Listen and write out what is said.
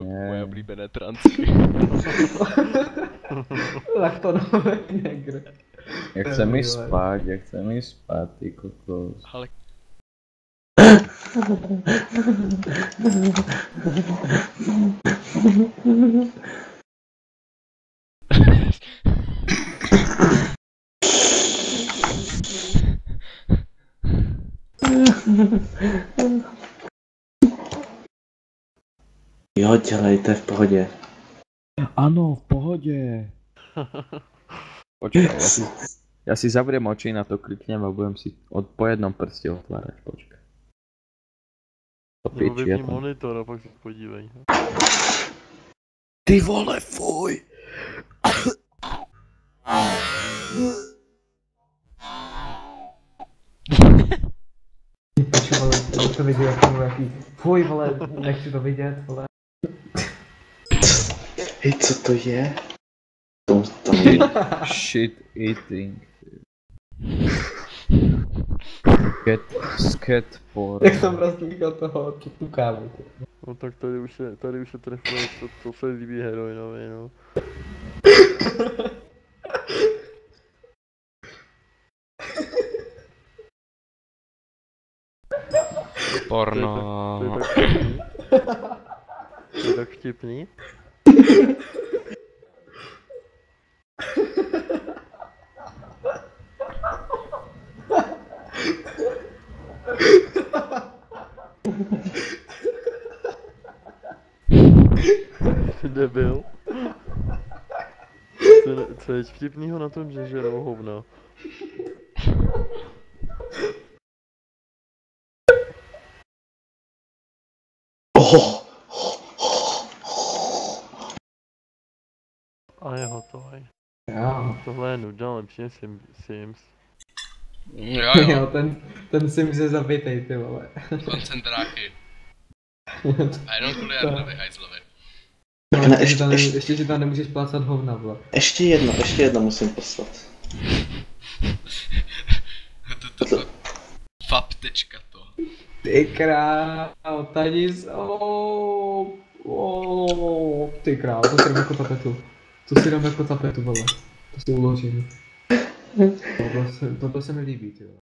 Moje oblíbené transky. Lachtonové negr. Jak chce mi spát, ty kokos. Ale Jo, dělejte v pohodě. Ano, v pohodě. Počkaj, ja si zavriem oči, na to kliknem a budem si po jednom prste otvárať, počkaj. To Nebo piči, ja vypni to... monitor a pak se podívej. Ty vole, fuj! Piči, vole, to viděl jako jaký. Fuj, vole, nechci to vidět, vole. Hej, co to je? Tam je. Shit eating. Scat porn. Jak jsem rozdíl toho, tu kávu. No tak tady už je trefuje, to se líbí heroinovi, no. porno. To je tak vtipný. Debil. Co je vtipnýho na tom, že žerou hovna? Oh, A je hotový. Jo. Tohle je nuda, lepší je Sims. Jo, Jo, ten Sims je zabitej, ty vole. koncentráky. A jenom kvůli Jardovi, hajzlovi. No, Ne, ještě, že tam nemůžeš plácat hovna, vole. ještě jedno musím poslat. Fap.to. Ty král, tady ty král, to si dám jako tapetu. To si dám jako tapetu, vole. To si uložím. Toto se mi líbí, ty vole.